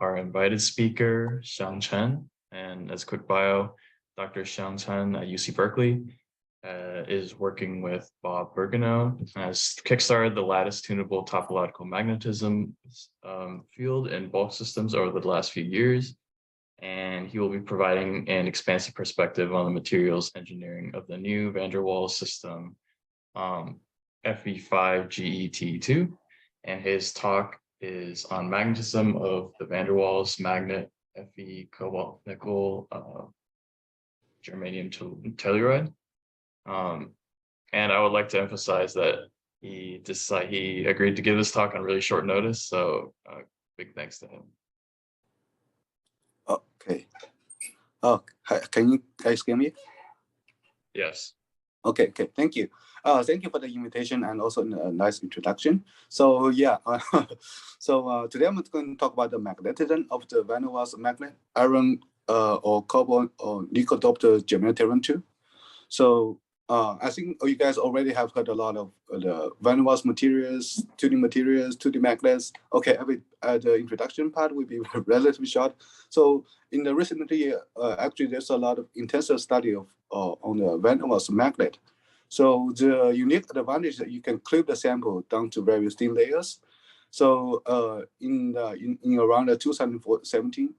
our invited speaker, Xiang Chen. And as a quick bio, Dr. Xiang Chen at UC Berkeley is working with Bob Bergeno, has kickstarted the lattice tunable topological magnetism field in bulk systems over the last few years. And he will be providing an expansive perspective on the materials engineering of the new van der Waals system, FE5GeTe2. And his talk is on magnetism of the van der Waals magnet, Fe cobalt nickel germanium telluride. And I would like to emphasize that he agreed to give this talk on really short notice, so big thanks to him. Okay. Oh, can you guys hear me? Yes. Okay, thank you. Thank you for the invitation and also a nice introduction. So yeah, today I'm going to talk about the magnetism of the van der Waals magnet, iron or cobalt or nickel doped germanium 2. So I think you guys already have heard a lot of the van der Waals materials, 2D magnets. Okay, the introduction part will be relatively short. So in the recently, actually, there's a lot of intensive study of on the van der Waals magnet. So the unique advantage that you can clip the sample down to various thin layers. So in around 2017,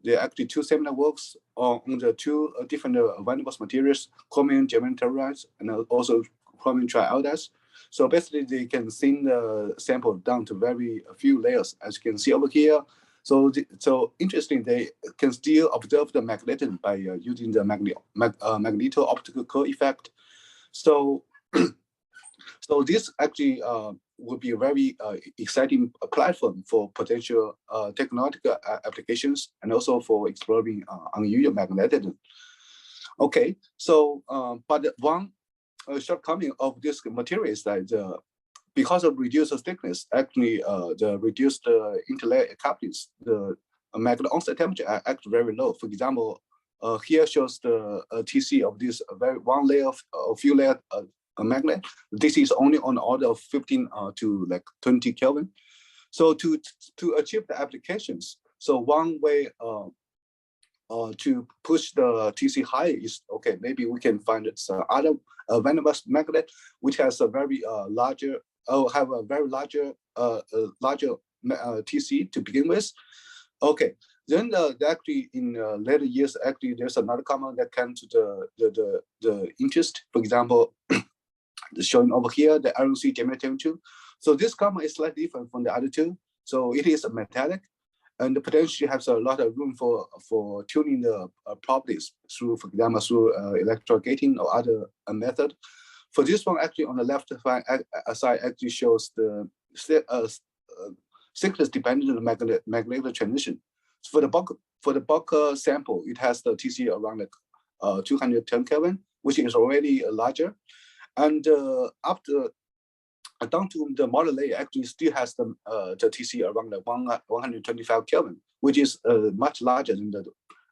there are actually 2 seminar works on the 2 different van der Waals materials, chromium germanium tellurides and also chromium triiodides. So basically, they can thin the sample down to very few layers, as you can see over here. So interesting, they can still observe the magnetism by using the magneto-optical curve effect. So, so this actually would be a very exciting platform for potential technological applications and also for exploring unusual magnetism. Okay, so but one shortcoming of this material is that because of reduced thickness, actually the reduced interlayer couplings, the magnetic onset temperature are actually very low. For example, here shows the TC of this very one layer of a few layer magnet. This is only on the order of 15 to like 20 Kelvin. So to achieve the applications, so one way to push the TC higher is, okay, maybe we can find some other van der Waals magnet which has a very larger TC to begin with. Okay, then actually in later years, actually there's another compound that came to the interest. For example, showing over here the iron-C germanium 2. So this compound is slightly different from the other 2. So it is metallic, and potentially has a lot of room for tuning the properties through, for example, through electrogating or other method. For this one, actually on the left side actually shows the thickness dependent on magnetic transition. So for the bulk sample, it has the TC around like 210 Kelvin, which is already larger. And after down to the monolayer, actually still has the TC around the 125 Kelvin, which is much larger than the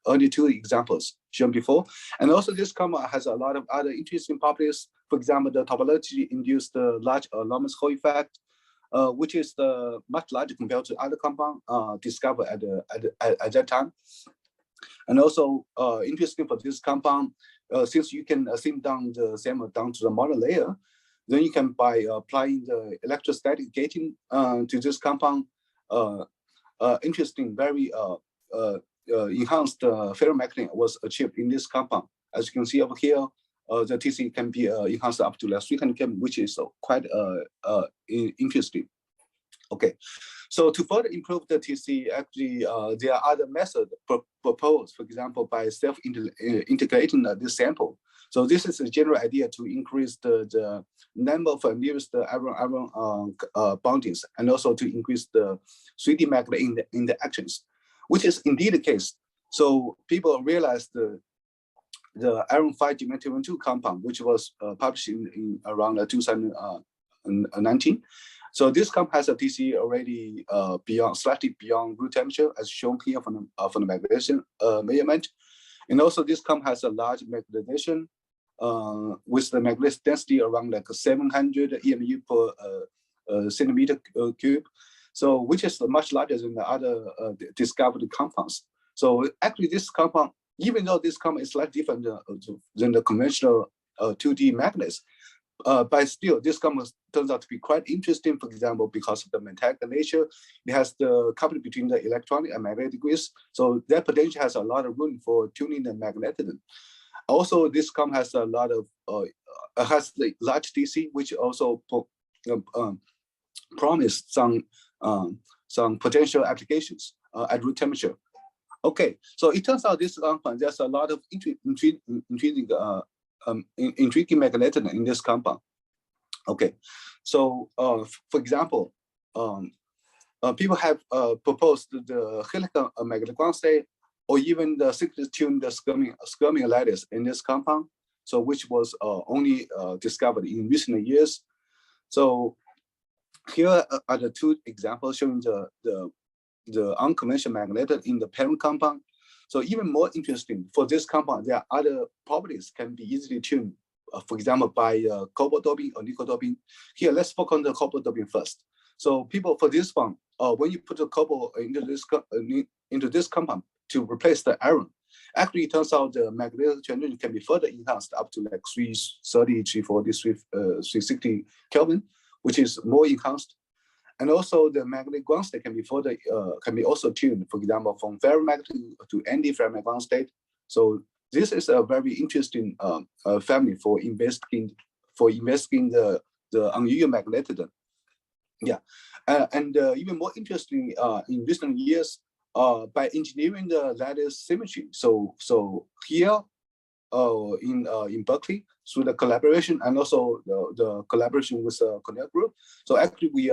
early 2 examples shown before. And also this compound has a lot of other interesting properties. For example, the topology induced the large enormous Hall effect, which is much larger compared to other compound discovered at that time. And also interesting for this compound, since you can thin down the sample down to the monolayer, then you can, by applying the electrostatic gating to this compound, interesting, very enhanced ferromagnetic was achieved in this compound. As you can see over here, the TC can be enhanced up to like 300 Kelvin, which is quite interesting. Okay, so to further improve the TC, actually there are other methods proposed, for example, by self-integrating this sample. So this is a general idea to increase the number of nearest iron bondings, and also to increase the 3D magnet in the actions, which is indeed the case. So people realized the iron 5GeTe2 compound, which was published in around 2019. So this compound has a TC already slightly beyond room temperature, as shown here from the magnetization measurement. And also this compound has a large magnetization with the magnetic density around like 700 EMU per centimeter cube. So which is much larger than the other discovered compounds. So actually this compound, even though this compound is slightly different than the conventional 2D magnets, but still this compound turns out to be quite interesting, for example, because of the metallic nature. It has the coupling between the electronic and magnetic waves. So that potential has a lot of room for tuning the magnetism. Also, this compound has a lot of, has the large DC, which also promise some potential applications at room temperature. Okay, so it turns out this compound, there's a lot of intriguing magnetism in this compound. Okay, so for example, people have proposed the helical magnetic ground state, or even the cyclically tuned skirming lattice in this compound, so which was only discovered in recent years. So here are the two examples showing the unconventional magnetism in the parent compound. So even more interesting, for this compound, there are other properties can be easily tuned, for example, by cobalt doping or nickel doping. Here, let's focus on the cobalt doping first. So people, for this one, when you put the cobalt into this compound to replace the iron, actually it turns out the magnetic transition can be further enhanced up to like 330, 340, 360 Kelvin, which is more enhanced. And also the magnetic ground state can be further can be also tuned, for example, from ferromagnetic to anti-ferromagnetic ground state. So this is a very interesting family for investigating the unusual magnetism. Yeah, and even more interesting in recent years by engineering the lattice symmetry. So here in Berkeley, through the collaboration and also the collaboration with the Cornell group. So actually we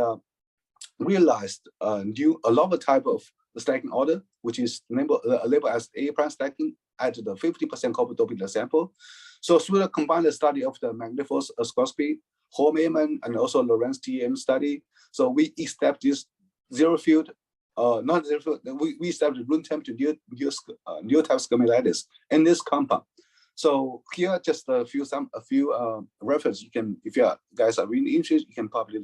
realized a novel type of stacking order, which is labeled as A prime stacking at the 50% copper doping sample. So through the combined study of the magnetic force spectroscopy, Hall-Mayman, and also Lorentz TEM study, so we established this zero field, not zero field, we established room temperature new type skirming lattice in this compound. So here just a few references. You can, if you guys are really interested, you can probably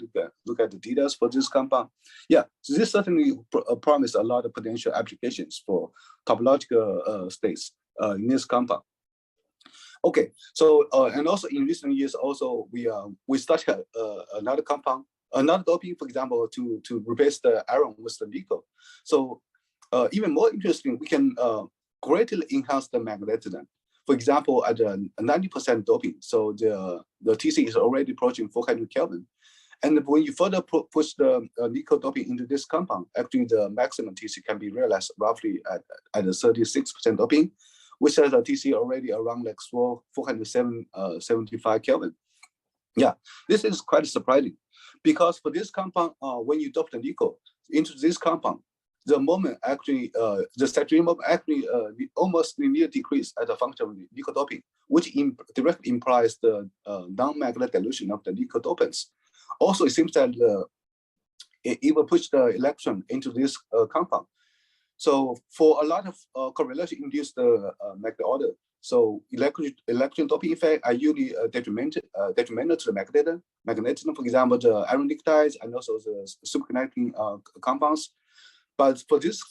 look at the details for this compound. Yeah, so this certainly promises a lot of potential applications for topological states in this compound. Okay, so and also in recent years, also we started another compound, another doping, for example, to replace the iron with the nickel. So even more interesting, we can greatly enhance the magnetism. For example, at 90% doping, so the TC is already approaching 400 Kelvin. And when you further push the nickel doping into this compound, actually the maximum TC can be realized roughly at a 36% doping, which has a TC already around like 475 Kelvin. Yeah, this is quite surprising because for this compound, when you dope the nickel into this compound, the moment actually, the saturation moment actually almost linear decrease as a function of nickel doping, which directly implies the non-magnetic dilution of the nickel dopants. Also, it seems that it will push the electron into this compound. So for a lot of correlation induced magnetic order, so electron doping effect are usually detrimental to the magnetism. For example, the iron nuclides and also the superconducting compounds. But for this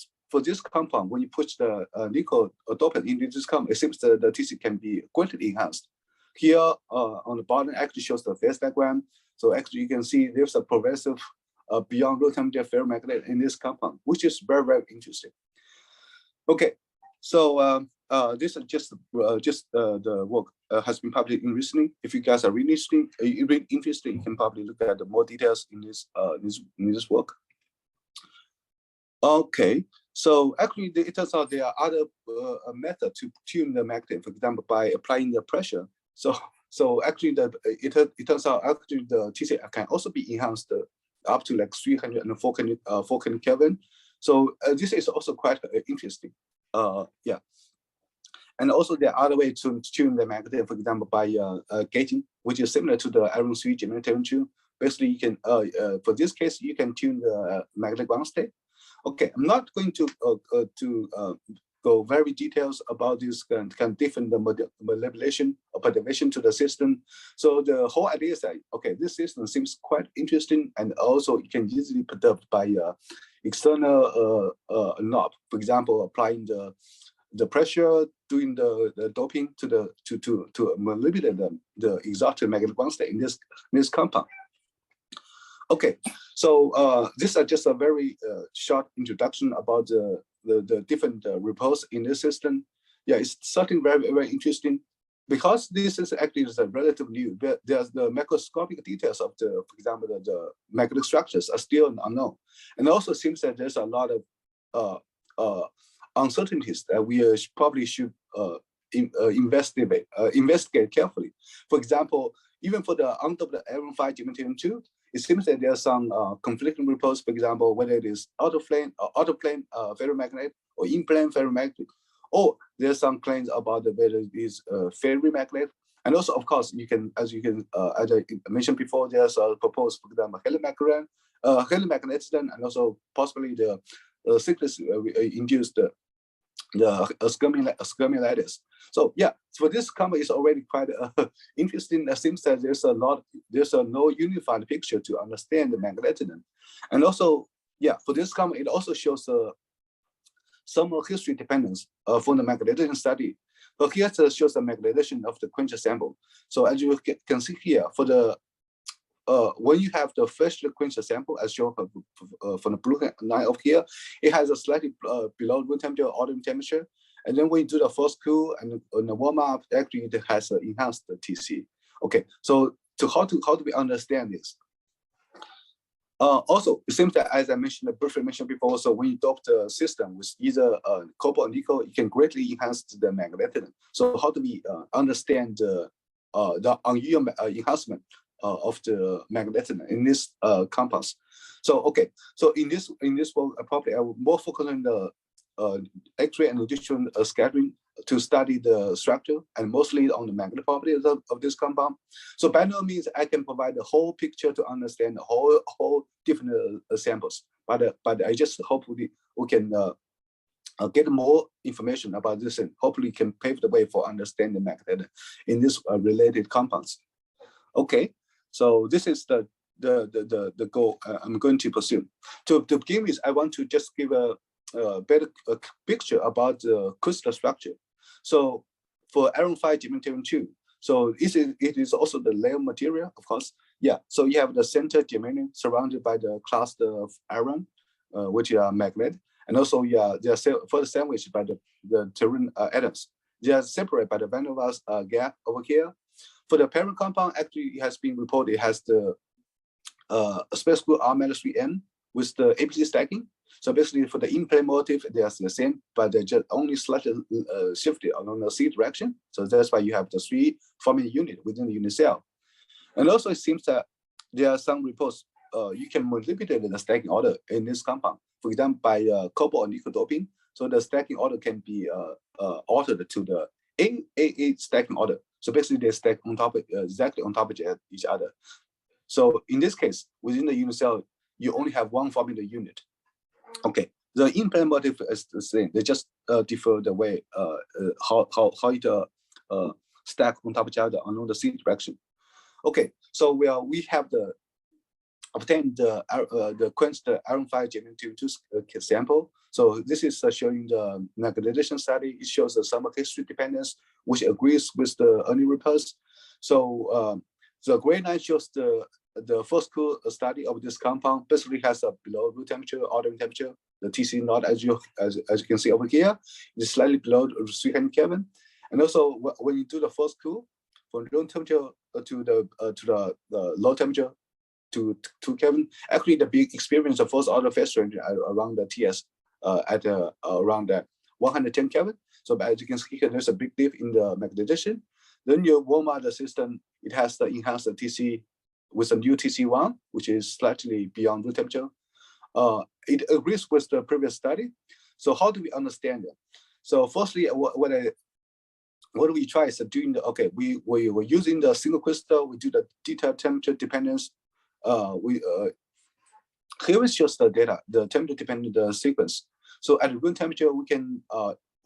compound, when you push the nickel dopant into this compound, it seems that the TC can be greatly enhanced. Here on the bottom actually shows the phase diagram. So actually you can see there's a pervasive beyond room-temperature ferromagnet in this compound, which is very, very interesting. Okay, so this is just the work has been published in recently. If you guys are really interested, you can probably look at the more details in this work. Okay, so actually it turns out there are other methods to tune the magnet, for example, by applying the pressure. So actually it turns out actually the TC can also be enhanced up to like 300 and 400 Kelvin. So this is also quite interesting. Yeah. And also there are other ways to tune the magnet, for example, by gating, which is similar to the iron 3 generator 2. Basically, you can for this case you can tune the magnetic ground state. Okay, I'm not going to go very details about this kind of different manipulation or perturbation to the system. So the whole idea is that, okay, this system seems quite interesting, and also it can easily perturbed by external knob. For example, applying the pressure, doing the doping to manipulate the exotic magnetic bound state in this compound. Okay, so this is just a very short introduction about the different reports in this system. Yeah, it's something very, very interesting because this is actually relatively new. There's the macroscopic details of for example, the magnetic structures are still unknown. And also seems that there's a lot of uncertainties that we probably should investigate carefully. For example, even for the undoped iron 5GeTe2, it seems that there are some conflicting reports, for example, whether it is out of plane ferromagnetic or in plane ferromagnetic, or there's some claims about whether it is ferromagnetic. And also, of course, as I mentioned before, there's a proposed, for example, helimagnetism, and also possibly the cyclist induced the skirmilitis. So yeah, for this compound is already quite interesting. It seems that there's no unified picture to understand the magnetism. And also, yeah, for this compound, it also shows some history dependence from the magnetization study. So here it shows the magnetization of the quench sample. So as you can see here, for the when you have the fresh quench sample, as shown from the blue line up here, it has a slightly below room temperature or room temperature. And then when you do the first cool and the warm up, actually it has enhanced the TC. Okay, so how do we understand this? Also, it seems that, as I briefly mentioned before, so when you dope the system with either copper or nickel, it can greatly enhance the magnetism. So how do we understand the unusual enhancement of the magnetism in this compounds? So okay, so in this work, probably I will more focus on the X-ray and neutron scattering to study the structure and mostly on the magnetic properties of this compound. So by no means I can provide the whole picture to understand the whole different samples, but I just hopefully we can get more information about this and hopefully can pave the way for understanding magnetism in this related compounds. Okay, so this is the goal I'm going to pursue. To begin with, I want to just give a better picture about the crystal structure. So for iron 5GeTe2, so it is also the layer material, of course. Yeah, so you have the center germanium surrounded by the cluster of iron, which are magnet, and also they are further sandwiched by the terrain atoms. They are separated by the van der Waals gap over here. For the parent compound, actually it has been reported it has the space group R-3n with the APC stacking. So basically for the in-plane motif, they are the same, but they're just only slightly shifted along the C direction. So that's why you have the 3 forming unit within the unit cell. And also it seems that there are some reports you can manipulate the stacking order in this compound. For example, by copper or nickel doping. So the stacking order can be altered to the AAA stacking order. So basically they stack on top exactly on top of each other. So in this case, within the unit cell, you only have one forming the unit. Okay, the in-plane motif is the same. They just differ the way how it stack on top of each other along the C direction. Okay, so we have obtained the quenched iron 5GeTe2 sample. So this is showing the magnetization study. It shows the thermal history dependence, which agrees with the early reports. So the gray line shows the first cool study of this compound basically has a below room temperature or room temperature. The TC not as you can see over here is slightly below 300 Kelvin. And also when you do the first cool from room temperature to the low temperature to 2 Kelvin, actually the big experience of first order phase range around the TS at around that 110 Kelvin. So as you can see here, there's a big dip in the magnetization. Then you warm up the system, it has the enhanced TC with a new TC1, which is slightly beyond room temperature. It agrees with the previous study. So how do we understand it? So firstly, what we try is doing we were using the single crystal, we do the detailed temperature dependence. Here is just the data, the temperature dependent sequence. So at room temperature, we can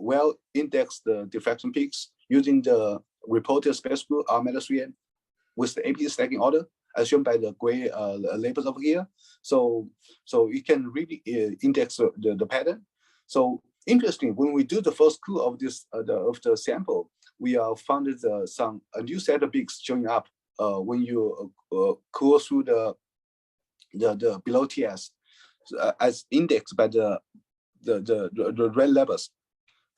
well indexed the diffraction peaks using the reported space group R-3n with the APC stacking order, as shown by the gray labels over here. So it can really index the pattern. So interesting, when we do the first coup of this of the sample, we found a new set of peaks showing up when you cool through the below TS as indexed by the red levels.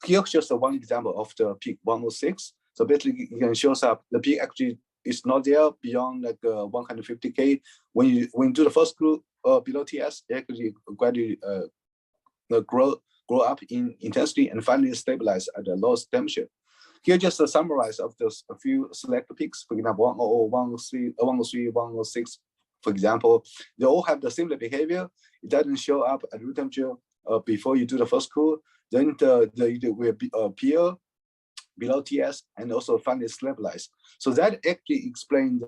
Here's just one example of the peak 106. So basically, it can shows up the peak actually is not there beyond like 150K. When you do the first group below TS, it actually gradually grow up in intensity and finally stabilize at the lowest temperature. Here just a summarize of those a few select peaks, for example, 100, 103, 103, 106, for example. They all have the similar behavior. It doesn't show up at room temperature before you do the first cool. Then it will appear below TS and also finally stabilize. So that actually explains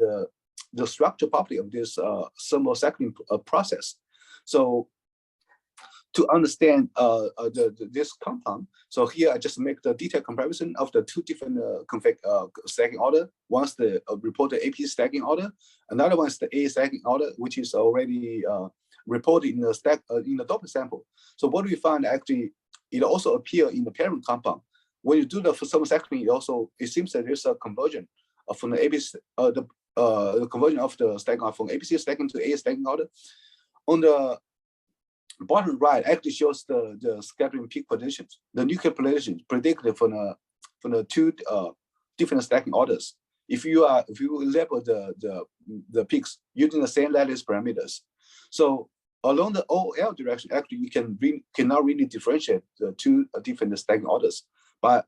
the structure property of this thermocycling process. So to understand this compound, so here I just make the detailed comparison of the two different stacking order. One's the reported AP stacking order, another one is the A stacking order, which is already reported in the Doppler sample. So what we find actually, it also appear in the parent compound. When you do the thermocycling, it seems that there's a conversion from the APC, the conversion of the stacking order from APC stacking to A stacking order. On the bottom right actually shows the scattering peak positions, the nuclear positions predicted from the two different stacking orders. If you label the peaks using the same lattice parameters, so along the OL direction, actually you cannot really differentiate the two different stacking orders, but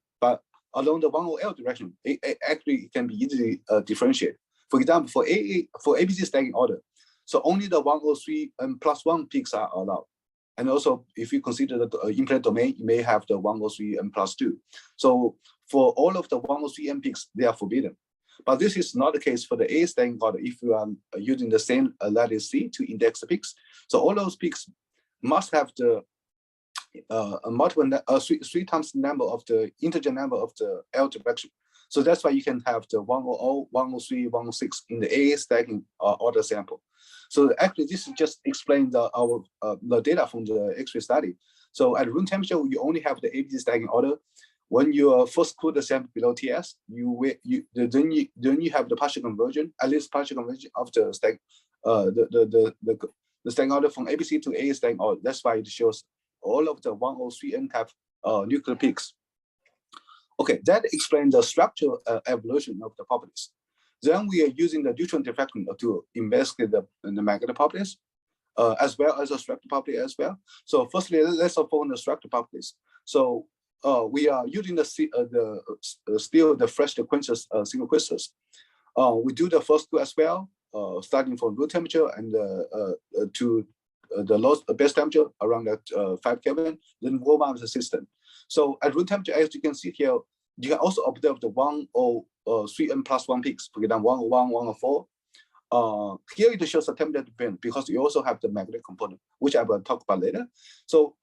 along the 1OL direction, it actually can be easily differentiated. For example, for ABC stacking order, so only the 103 and +1 peaks are allowed. And also, if you consider the implant domain, you may have the 103 and +2. So for all of the 103 peaks, they are forbidden. But this is not the case for the A stacking order if you are using the same lattice C to index the peaks. So all those peaks must have the three times the number of the integer number of the L direction. So that's why you can have the 100, 103, 106 in the A stacking order sample. So actually, this is just explain the data from the X-ray study. So at room temperature, you only have the ABC stacking order. When you first cool the sample below TS, then you have the partial conversion, at least partial conversion of the stack, the stacking order from ABC to A stacking order. That's why it shows all of the 103N type nuclear peaks. Okay, that explains the structural evolution of the properties. Then we are using the neutron diffraction to investigate the magnetic properties, as well as the structure property as well. So firstly, let's focus on the structure properties. So we are using the fresh quintus single crystals. We do the first two as well, starting from room temperature and to the best temperature around that 5 Kelvin, then warm up the system. So at room temperature, as you can see here, you can also observe the 103N +1 peaks, for example, 101, 104. Here it shows the temperature dependent because you also have the magnetic component, which I will talk about later. So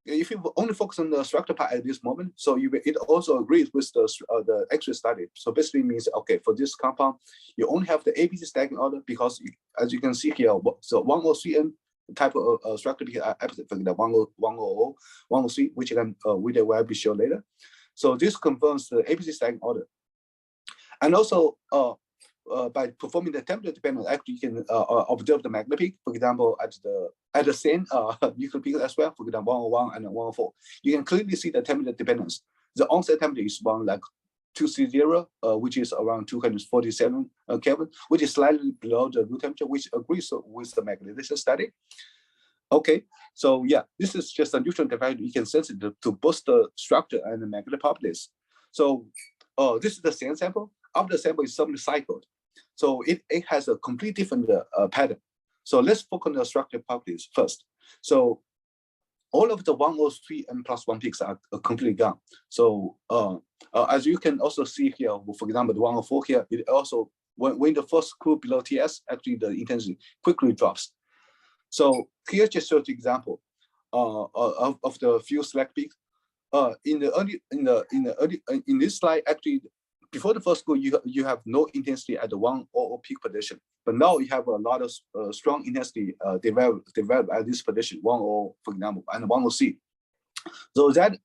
if you only focus on the structure part at this moment, so it also agrees with the X-ray study. So basically means, okay, for this compound, you only have the ABC stacking order because as you can see here, so 103N type of structure are opposite, for example, 100, 103, which will be shown later. So this confirms the ABC stacking order. And also, by performing the temperature dependent, actually you can observe the magnetic peak, for example, at the same nuclear peak as well, for example, 101 and 104. You can clearly see the temperature dependence. The onset temperature is around like 230, which is around 247 Kelvin, which is slightly below the room temperature, which agrees with the magnetization study. Okay, so yeah, this is just a neutron diffraction. You can sense it to boost the structure and the magnetic properties. So this is the same sample. After the sample is suddenly cycled. So it has a complete different pattern. So let's focus on the structure properties first. So all of the 103 and +1 peaks are completely gone. So as you can also see here, for example, the 104 here, it also, when the first cool below TS, actually the intensity quickly drops. So here just shows the example of the few select peaks. in this slide, actually, before the first school, you have no intensity at the 100 peak position, but now you have a lot of strong intensity developed at this position, 10, for example, and 10C. So that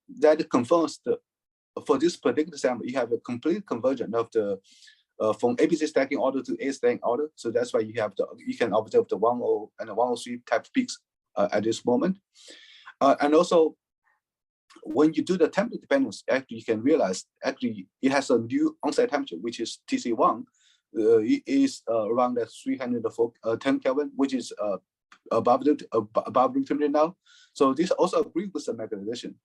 confirms for this particular sample, you have a complete conversion of the from ABC stacking order to A stacking order. So that's why you can observe the 10 and the 103 type peaks at this moment, and also, when you do the temperature dependence, actually you can realize actually it has a new onset temperature, which is TC1. It is around 310 Kelvin, which is above room temperature now. So this also agrees with the magnetization.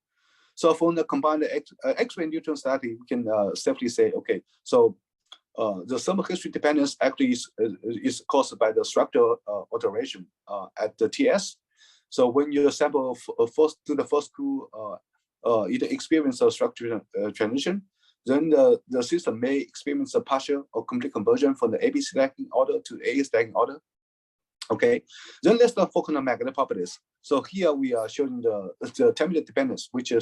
So from the combined X-ray neutron study, we can safely say, okay, so the thermal history dependence actually is caused by the structural alteration at the TS. So when you sample to the first cool, it experiences a structural transition, then the system may experience a partial or complete conversion from the AB stacking order to A stacking order. Okay, then let's not focus on magnetic properties. So here we are showing the temperature dependence, which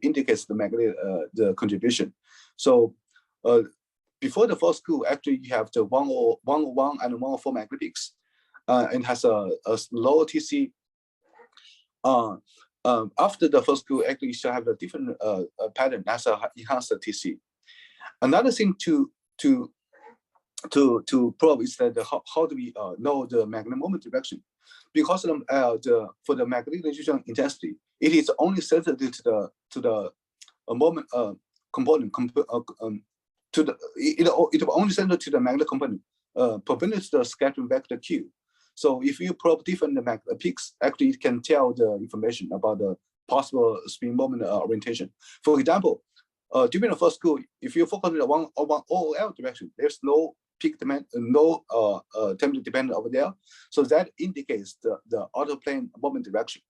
indicates the magnetic the contribution. So before the first cool, actually you have the 101 and 104 magnetics, and has a lower TC. After the first cool, actually you should have a different pattern as a enhanced TC. Another thing to probe is that how do we know the magnetic moment direction? Because for the magnetization intensity, it is only sensitive to the moment component it only sensitive to the magnetic component perpendicular to the scattering vector Q. So if you probe different peaks, actually it can tell the information about the possible spin moment orientation. For example, during the first cool, if you focus on the 1 OOL direction, there's no peak demand, no temperature dependent over there. So that indicates the autoplane moment direction.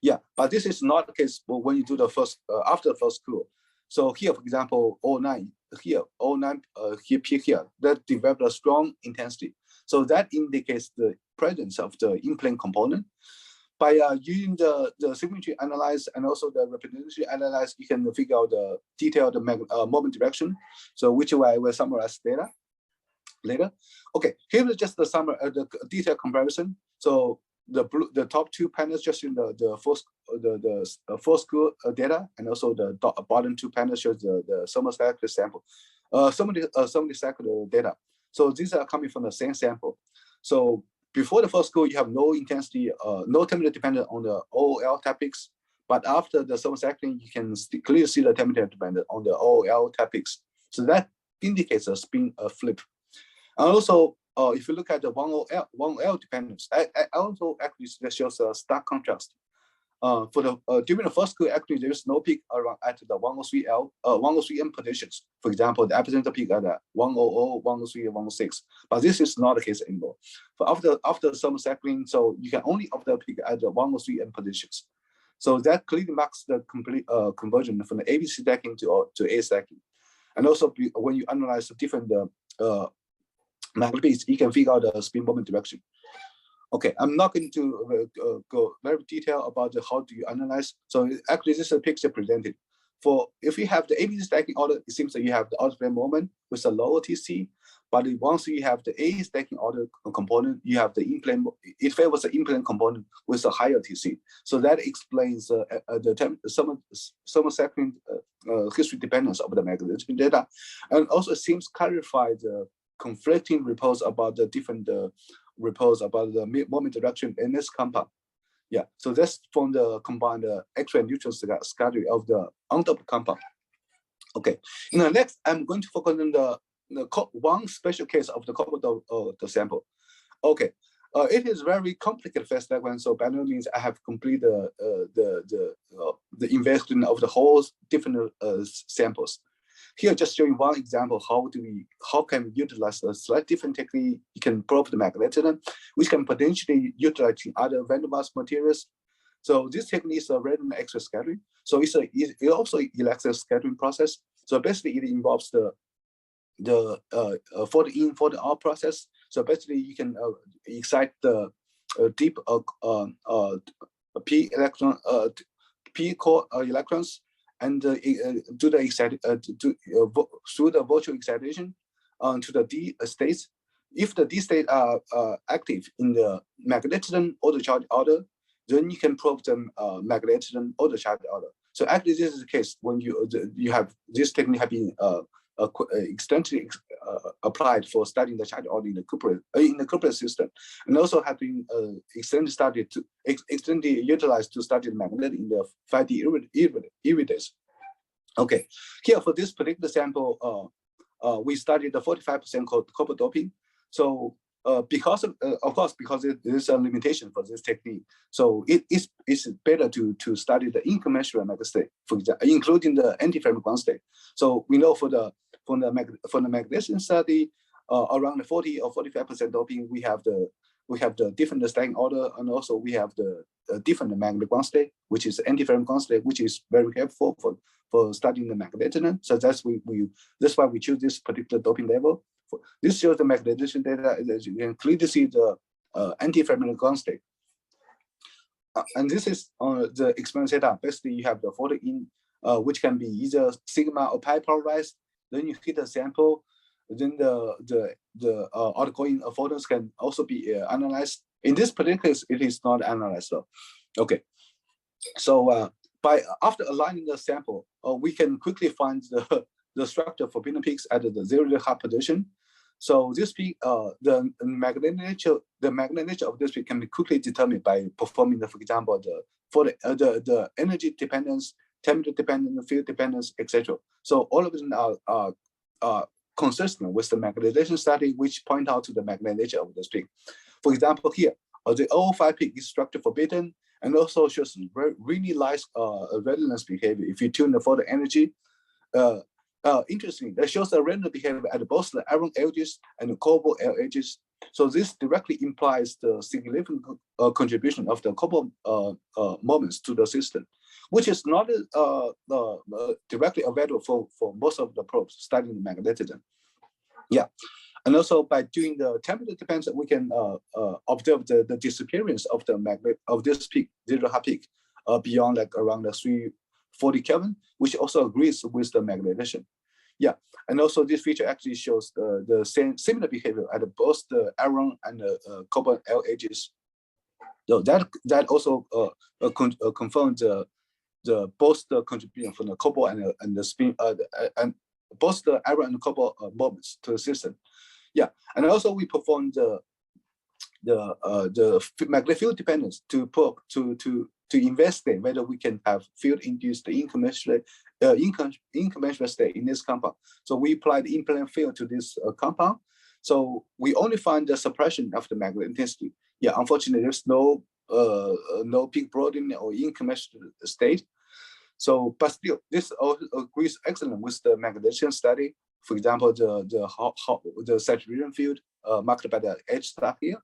Yeah, but this is not the case when you do the first after the first cool. So here, for example, 09 here, 09 here peak here, that developed a strong intensity. So that indicates the presence of the in-plane component. By using the symmetry analyze and also the representation analyze, you can figure out the detailed moment direction. So which I will summarize later. Okay, here is just the detailed comparison. So the top two panels just in the first school data, and also the bottom two panels shows the thermostatic sample, thermostatic data. So these are coming from the same sample. So before the first school, you have no intensity, no temperature dependent on the OOL type peaks. But after the thermostatic, you can clearly see the temperature dependent on the OOL type peaks. So that indicates a spin flip. And also, if you look at the 1OL dependence, I also actually that shows a stark contrast. For the during the first school, actually there is no peak around at the 103L, 103M positions. For example, the epicenter peak at 100, 103, and 106. But this is not the case anymore. For after thermocycling, so you can only observe peak at the 103M positions. So that clearly marks the complete conversion from the ABC stacking to A stacking. And also when you analyze the different magnetic peaks, you can figure out the spin moment direction. Okay, I'm not going to go very detailed about how do you analyze. So actually, this is a picture presented. For if you have the ABC stacking order, it seems that you have the autoplane moment with a lower TC. But once you have the A stacking order component, you have the in-plane. It favors the in-plane component with a higher TC. So that explains the thermocycling history dependence of the magnetization data, and also seems clarify the conflicting reports about the different reports about the moment direction in this compound. Yeah, so that's from the combined X-ray neutron scattering of the undoped compound. Okay, next I'm going to focus on the one special case of the cobalt sample. Okay, it is very complicated phase diagram, so by no means I have completed the investigation of the whole different samples. Here, just showing one example, how can we utilize a slightly different technique? You can probe the magnetism, which can potentially utilize in other randomized materials. So this technique is a random X-ray scattering. So it also electric scattering process. So basically, it involves the for the in for the out process. So basically, you can excite the deep p electron p core electrons and do the through the virtual excitation to the d states. If the d state are active in the magnetism or the charge order, then you can probe the magnetism or the charge order. So actually, this is the case when you have this technique have been extensively applied for studying the charge order in the Cooper system, and also have been extensively utilized to study the magnet in the 5D iridates. Okay, here for this particular sample, we studied the 45% copper doping. So because of course, because there is a limitation for this technique, so it's better to study the incommensurate magnetic state, for example, including the anti-ferromagnetic ground state. So we know for the magnetization study, around the 40 or 45% doping, we have the different stacking order, and also we have the different magnetic ground state, which is anti-ferromagnetic ground state, which is very helpful for studying the magnetism. So that's why we choose this particular doping level. This shows the magnetization data. As you can clearly see the anti-ferromagnetic ground state. And this is the experimental setup. Basically, you have the photon in, which can be either sigma or pi polarized. Then you hit a sample. Then the outgoing photons can also be analyzed. In this particular case, it is not analyzed though. Okay, so after aligning the sample, we can quickly find the structure for forbidden peaks at the 0.5 position. So this peak, the magnetic nature of this peak can be quickly determined by performing for example, the energy dependence, temperature dependence, field dependence, etc. So all of them are consistent with the magnetization study, which point out to the magnetic nature of this peak. For example, here, the 005 peak is structure forbidden and also shows really nice resonance behavior. If you tune the photon energy, interestingly, that shows the random behavior at both the iron edges and the cobalt edges. So this directly implies the significant contribution of the cobalt moments to the system, which is not directly available for most of the probes studying magnetism. Yeah, and also by doing the temperature dependence, we can observe the disappearance of the magnet of this peak, 0.5 peak, beyond like around the 340 Kelvin, which also agrees with the magnetization. Yeah, and also this feature actually shows the similar behavior at both the iron and the cobalt edges. So that also confirms both the contribution from the cobalt and the spin and both the iron and the cobalt moments to the system. Yeah, and also we performed the magnetic field dependence to investigate whether we can have field-induced incommensurate state in this compound. So we applied the implant field to this compound. So we only find the suppression of the magnetic intensity. Yeah, unfortunately, there's no peak broadening or incommensurate state. So, but still, this also agrees excellent with the magnetization study. For example, the saturation field marked by the H star here.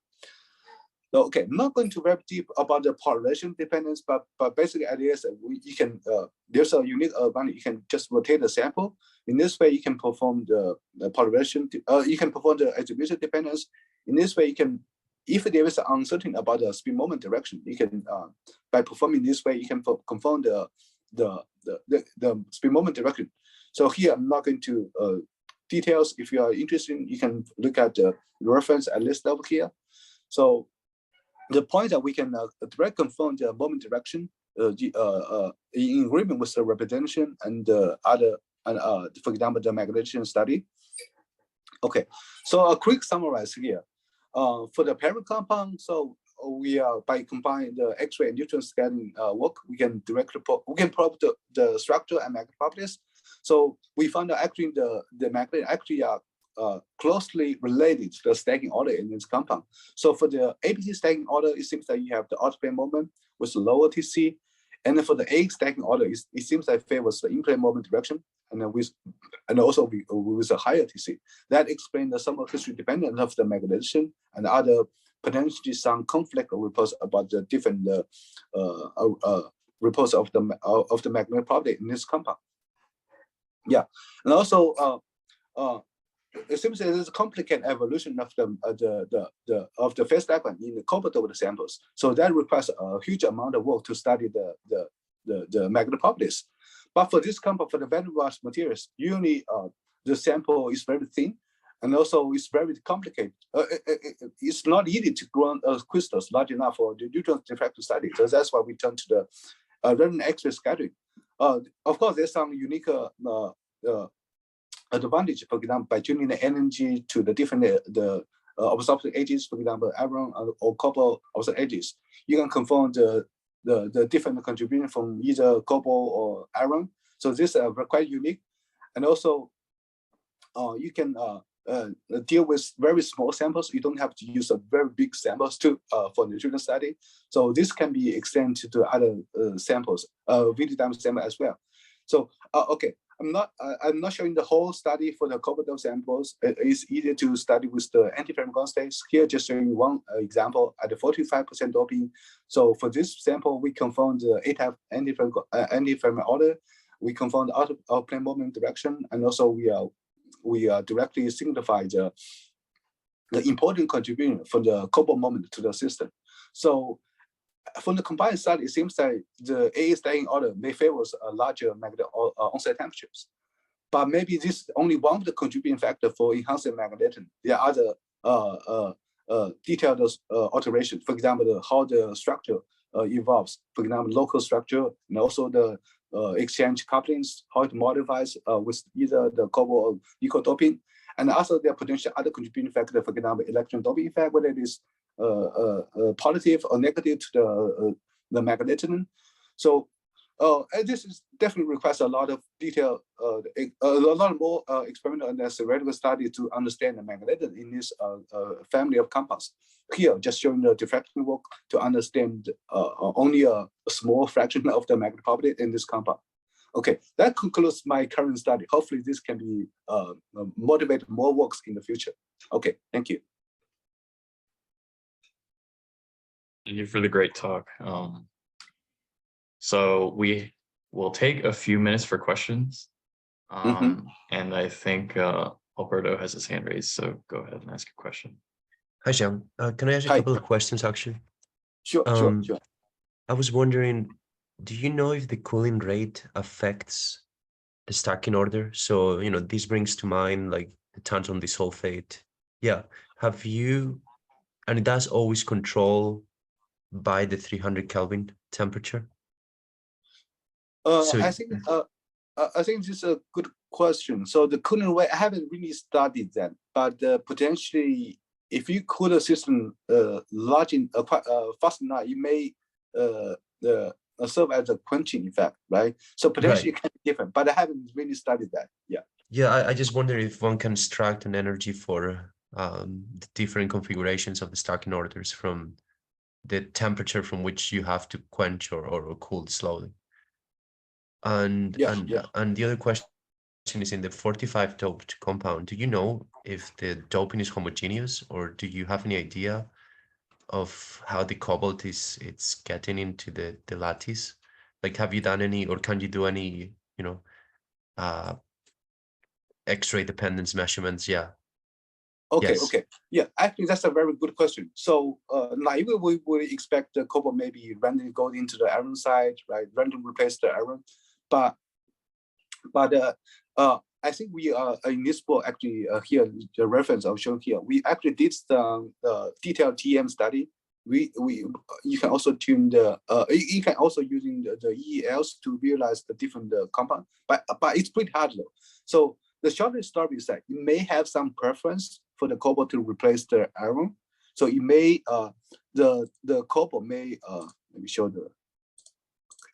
So, okay, I'm not going to very deep about the polarization dependence, but basically idea is that you can there's a unique advantage. You can just rotate the sample. In this way, you can perform the polarization. You can perform the attribution dependence. In this way, you can, if there is uncertainty about the spin moment direction, you can by performing this way, you can confirm the spin moment direction. So here, I'm not going to details. If you are interested, you can look at the reference at this level here. So the point that we can directly confirm the moment direction in agreement with the representation and for example, the magnetization study. Okay, so a quick summarize here. For the parent compound, so we are by combining the X-ray and neutron scanning work, we can directly probe the structure and magnetic properties. So we found that actually the magnet actually are closely related to the stacking order in this compound. So for the ABC stacking order, it seems that you have the outplane moment with lower TC, and then for the A stacking order, it seems that favors the in-plane moment direction, and then also with a higher TC. That explains the somewhat history dependence of the magnetization and other potentially some conflict or reports about the different reports of the magnetic property in this compound. Yeah, and also it seems that there's a complicated evolution of the phase diagram in the cobalt samples. So that requires a huge amount of work to study the the magnetic properties. But for this compound, for the van der Waals materials, usually the sample is very thin, and also it's very complicated. It's not easy to grow crystals large enough for the neutron diffraction study. So that's why we turn to the random X-ray scattering. Of course, there's some unique advantage, for example, by tuning the energy to the different obstructive edges, for example, iron or copper obstructive edges. You can confirm the different contribution from either copper or iron. So this is quite unique. And also, you can deal with very small samples. You don't have to use a very big samples for the neutron study. So this can be extended to other samples, video diamond sample as well. So okay, I'm not showing the whole study for the copper dose samples. It's easier to study with the anti-ferromagnetic constants. Here, just showing one example at the 45% doping. So for this sample, we confirmed the A-type anti-ferromagnetic order. We confirmed the out-of-plane moment direction, and also we directly signify the important contribution from the copper moment to the system. So from the combined study, it seems that the AA staying order may favor a larger magnetic onset temperatures. But maybe this is only one of the contributing factors for enhancing magnetism. There are other detailed alterations. For example, how the structure evolves. For example, local structure and also the exchange couplings, how it modifies with either the copper or nickel doping. And also there are potential other contributing factors, for example, electron doping effect, whether it is positive or negative to the magnetism. So this is definitely requires a lot of detail, a lot more experimental and theoretical study to understand the magnetism in this family of compounds. Here, just showing the diffraction work to understand only a small fraction of the magnetic property in this compound. Okay, that concludes my current study. Hopefully this can be motivate more works in the future. Okay, thank you. Thank you for the great talk. So we will take a few minutes for questions. And I think Alberto has his hand raised, so go ahead and ask a question. Hi, Xiang. Can I ask a couple of questions, actually? Sure. I was wondering, do you know if the cooling rate affects the stacking order? So, this brings to mind like the tantalum disulfate. Yeah. Have you, and it does always control by the 300 Kelvin temperature? I think this is a good question. So the cooling rate, I haven't really studied that, but potentially, if you cool the system large quite fast enough, it may serve as a quenching effect, right? So potentially it can be different, but I haven't really studied that. Yeah. Yeah, I just wonder if one can extract an energy for the different configurations of the stacking orders from the temperature from which you have to quench or cool slowly. And the other question is, in the 45 doped compound, do you know if the doping is homogeneous, or do you have any idea of how the cobalt it's getting into the lattice? Like, have you done any, or can you do any, X-ray dependence measurements? Yeah. Okay, yes. okay. Yeah, actually, that's a very good question. So naively, we would expect the cobalt maybe randomly go into the iron side, right? Randomly replace the iron. But I think we are in this book actually here, the reference I'll show here. We actually did the detailed TM study. You can also tune the you can also using the EELs to realize the different compound, but it's pretty hard though. So the short story is that you may have some preference for the cobalt to replace the iron. So it may the cobalt may let me show the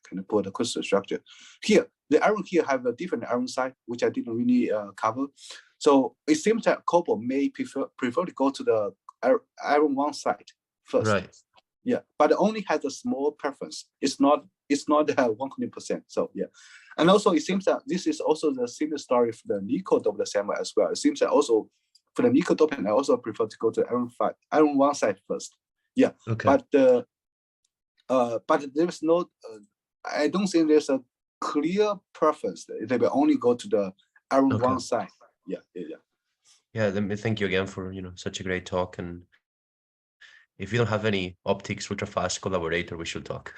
kind of put the crystal structure here. The iron here have a different iron side, which I didn't really cover. So it seems that cobalt may prefer to go to the iron one side first. Right. Yeah, but it only has a small preference. It's not 100%. So yeah, and also it seems that this is also the similar story for the nickel doped sample as well. It seems that also for the nickel doping, I also prefer to go to iron one side first. Yeah. Okay. But there's no. I don't think there's a clear preference. They will only go to the iron one side. Yeah. Yeah. Let me thank you again for such a great talk, and if you don't have any optics ultra-fast collaborator, we should talk.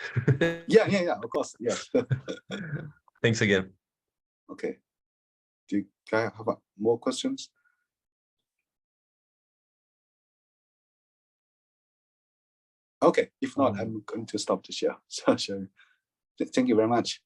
Yeah, of course, yes. Thanks again. Okay. Do you guys have more questions? Okay, if not, I'm going to stop the share. So, thank you very much.